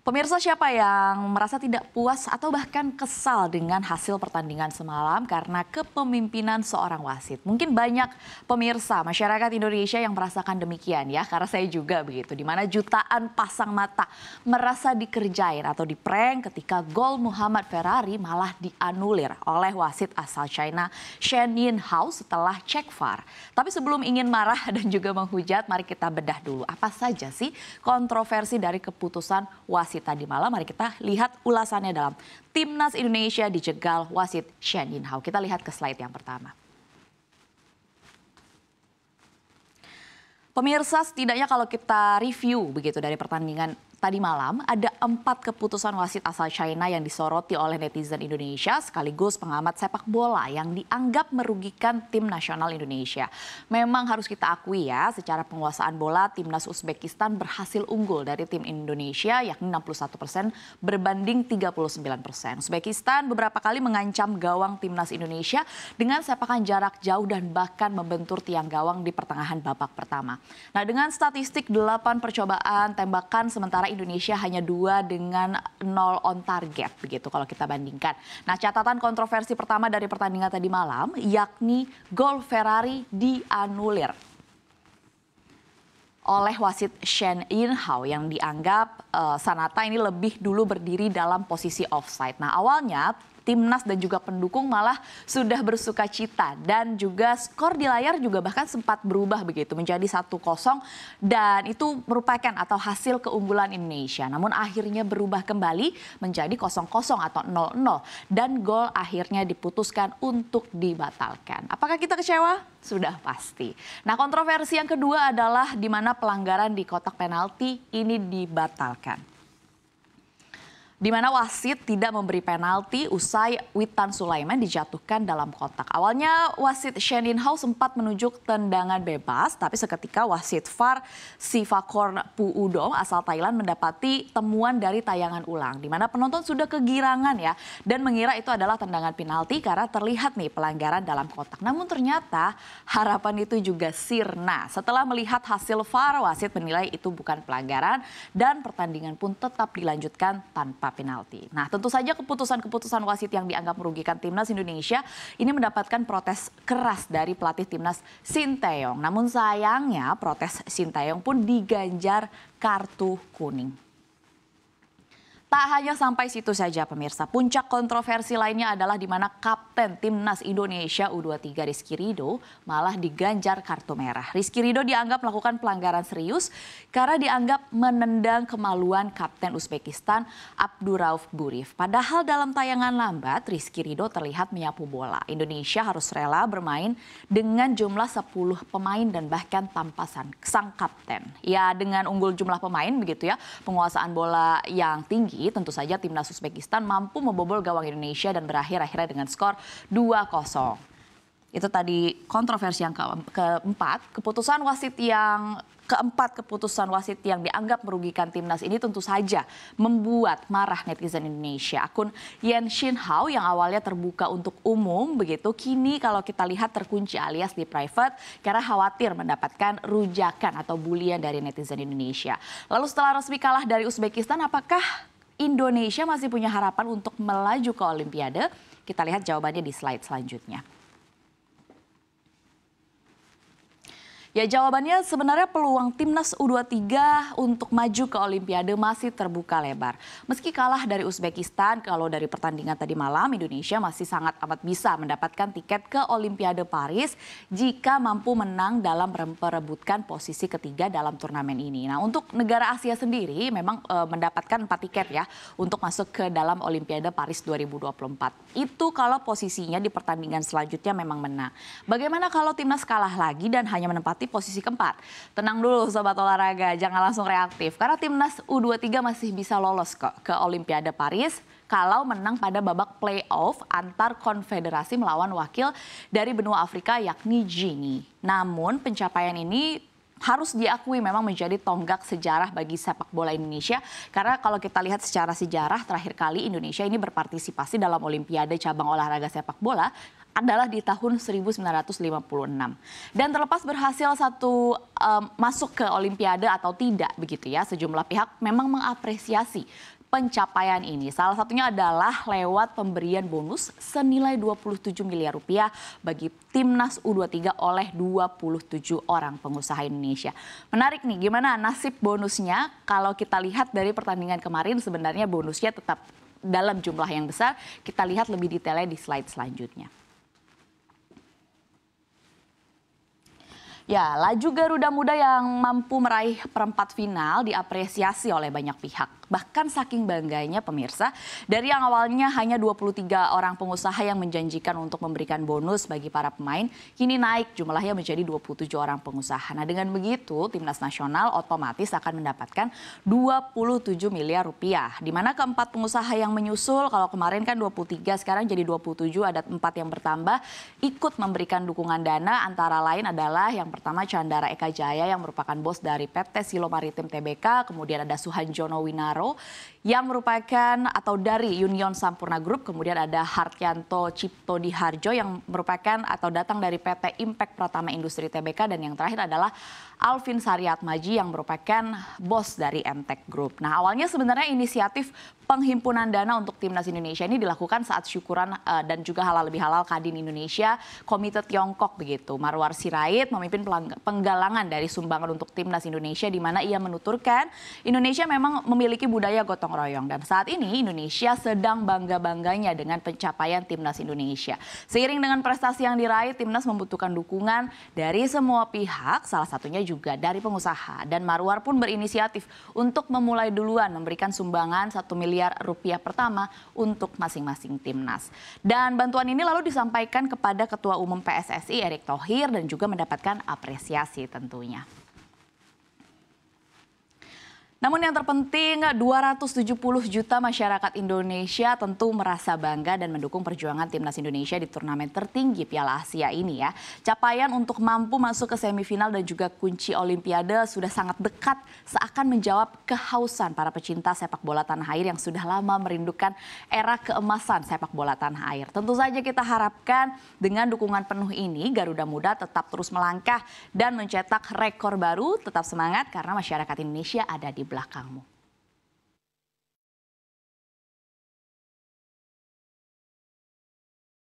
Pemirsa, siapa yang merasa tidak puas atau bahkan kesal dengan hasil pertandingan semalam karena kepemimpinan seorang wasit? Mungkin banyak pemirsa masyarakat Indonesia yang merasakan demikian ya, karena saya juga begitu. Di mana jutaan pasang mata merasa dikerjain atau diprank ketika gol Muhammad Ferrari malah dianulir oleh wasit asal China Shen Yinhao setelah cek VAR. Tapi sebelum ingin marah dan juga menghujat, mari kita bedah dulu apa saja sih kontroversi dari keputusan wasit tadi malam. Mari kita lihat ulasannya dalam Timnas Indonesia dijegal wasit Shen Yinhao. Kita lihat ke slide yang pertama. Pemirsa, setidaknya kalau kita review begitu dari pertandingan tadi malam, ada 4 keputusan wasit asal China yang disoroti oleh netizen Indonesia sekaligus pengamat sepak bola yang dianggap merugikan tim nasional Indonesia. Memang harus kita akui ya, secara penguasaan bola timnas Uzbekistan berhasil unggul dari tim Indonesia yakni 61% berbanding 39%. Uzbekistan beberapa kali mengancam gawang timnas Indonesia dengan sepakan jarak jauh dan bahkan membentur tiang gawang di pertengahan babak pertama. Nah, dengan statistik 8 percobaan tembakan sementara Indonesia hanya 2 dengan 0 on target begitu kalau kita bandingkan. Nah, catatan kontroversi pertama dari pertandingan tadi malam yakni gol Ferrari dianulir oleh wasit Shen Yinhao yang dianggap Sanata ini lebih dulu berdiri dalam posisi offside. Nah, awalnya timnas dan juga pendukung malah sudah bersuka cita dan juga skor di layar juga bahkan sempat berubah begitu menjadi 1-0 dan itu merupakan atau hasil keunggulan Indonesia. Namun akhirnya berubah kembali menjadi 0-0 atau 0-0 dan gol akhirnya diputuskan untuk dibatalkan. Apakah kita kecewa? Sudah pasti. Nah, kontroversi yang kedua adalah di mana pelanggaran di kotak penalti ini dibatalkan. Di mana wasit tidak memberi penalti usai Witan Sulaiman dijatuhkan dalam kotak. Awalnya wasit Shen Yinhao sempat menunjuk tendangan bebas, tapi seketika wasit VAR Sivakorn Puudo asal Thailand mendapati temuan dari tayangan ulang. Di mana penonton sudah kegirangan ya dan mengira itu adalah tendangan penalti karena terlihat nih pelanggaran dalam kotak. Namun ternyata harapan itu juga sirna. Setelah melihat hasil VAR, wasit menilai itu bukan pelanggaran dan pertandingan pun tetap dilanjutkan tanpa penalti. Nah, tentu saja keputusan-keputusan wasit yang dianggap merugikan timnas Indonesia ini mendapatkan protes keras dari pelatih timnas Sinteyong. Namun sayangnya protes Sinteyong pun diganjar kartu kuning. Tak hanya sampai situ saja pemirsa, puncak kontroversi lainnya adalah di mana Kapten Timnas Indonesia U23 Rizky Ridho malah diganjar kartu merah. Rizky Ridho dianggap melakukan pelanggaran serius karena dianggap menendang kemaluan Kapten Uzbekistan Abdurauf Burif. Padahal dalam tayangan lambat Rizky Ridho terlihat menyapu bola. Indonesia harus rela bermain dengan jumlah 10 pemain dan bahkan tanpa sang kapten. Ya, dengan unggul jumlah pemain begitu ya, penguasaan bola yang tinggi, tentu saja timnas Uzbekistan mampu membobol gawang Indonesia dan berakhir akhirnya dengan skor 2-0. Itu tadi kontroversi yang keempat. Keputusan wasit yang keempat, keputusan wasit yang dianggap merugikan timnas ini tentu saja membuat marah netizen Indonesia. Akun Yen Shinhao yang awalnya terbuka untuk umum begitu, kini kalau kita lihat terkunci alias di private karena khawatir mendapatkan rujakan atau bulian dari netizen Indonesia. Lalu setelah resmi kalah dari Uzbekistan, apakah Indonesia masih punya harapan untuk melaju ke Olimpiade? Kita lihat jawabannya di slide selanjutnya. Ya, jawabannya sebenarnya peluang timnas U23 untuk maju ke Olimpiade masih terbuka lebar. Meski kalah dari Uzbekistan, kalau dari pertandingan tadi malam Indonesia masih sangat amat bisa mendapatkan tiket ke Olimpiade Paris jika mampu menang dalam memperebutkan posisi ketiga dalam turnamen ini. Nah, untuk negara Asia sendiri memang mendapatkan 4 tiket ya untuk masuk ke dalam Olimpiade Paris 2024. Itu kalau posisinya di pertandingan selanjutnya memang menang. Bagaimana kalau timnas kalah lagi dan hanya menempati posisi keempat? Tenang dulu sobat olahraga, jangan langsung reaktif. Karena timnas U23 masih bisa lolos kok ke Olimpiade Paris kalau menang pada babak playoff antar konfederasi melawan wakil dari benua Afrika yakni Guinea. Namun pencapaian ini harus diakui memang menjadi tonggak sejarah bagi sepak bola Indonesia. Karena kalau kita lihat secara sejarah terakhir kali Indonesia ini berpartisipasi dalam Olimpiade cabang olahraga sepak bola adalah di tahun 1956. Dan terlepas berhasil masuk ke Olimpiade atau tidak begitu ya, sejumlah pihak memang mengapresiasi pencapaian ini. Salah satunya adalah lewat pemberian bonus senilai 27 miliar rupiah bagi Timnas U23 oleh 27 orang pengusaha Indonesia. Menarik nih, gimana nasib bonusnya? Kalau kita lihat dari pertandingan kemarin sebenarnya bonusnya tetap dalam jumlah yang besar. Kita lihat lebih detailnya di slide selanjutnya. Ya, laju Garuda Muda yang mampu meraih perempat final diapresiasi oleh banyak pihak. Bahkan saking bangganya pemirsa, dari yang awalnya hanya 23 orang pengusaha yang menjanjikan untuk memberikan bonus bagi para pemain, kini naik jumlahnya menjadi 27 orang pengusaha. Nah, dengan begitu Timnas Nasional otomatis akan mendapatkan 27 miliar rupiah. Di mana keempat pengusaha yang menyusul, kalau kemarin kan 23, sekarang jadi 27, ada 4 yang bertambah, ikut memberikan dukungan dana, antara lain adalah yang pertama Chandra Eka Jaya yang merupakan bos dari PT Silo Maritim Tbk, kemudian ada Suhanjono Winaro yang merupakan atau dari Union Sampurna Group, kemudian ada Hartyanto Cipto Diharjo yang merupakan atau datang dari PT Impact Pratama Industri Tbk, dan yang terakhir adalah Alvin Sariat Maji yang merupakan bos dari MTech Group. Nah, awalnya sebenarnya inisiatif penghimpunan dana untuk Timnas Indonesia ini dilakukan saat syukuran dan juga halal lebih halal Kadin Indonesia Komite Tiongkok begitu. Marwar Sirait memimpin penggalangan dari sumbangan untuk Timnas Indonesia, di mana ia menuturkan Indonesia memang memiliki budaya gotong royong dan saat ini Indonesia sedang bangga-bangganya dengan pencapaian Timnas Indonesia. Seiring dengan prestasi yang diraih, Timnas membutuhkan dukungan dari semua pihak, salah satunya juga dari pengusaha. Dan Marwar pun berinisiatif untuk memulai duluan memberikan sumbangan 1 miliar rupiah pertama untuk masing-masing timnas. Dan bantuan ini lalu disampaikan kepada Ketua Umum PSSI Erick Thohir dan juga mendapatkan apresiasi tentunya. Namun yang terpenting 270 juta masyarakat Indonesia tentu merasa bangga dan mendukung perjuangan Timnas Indonesia di turnamen tertinggi Piala Asia ini ya. Capaian untuk mampu masuk ke semifinal dan juga kunci Olimpiade sudah sangat dekat, seakan menjawab kehausan para pecinta sepak bola tanah air yang sudah lama merindukan era keemasan sepak bola tanah air. Tentu saja kita harapkan dengan dukungan penuh ini Garuda Muda tetap terus melangkah dan mencetak rekor baru. Tetap semangat karena masyarakat Indonesia ada di belakangmu.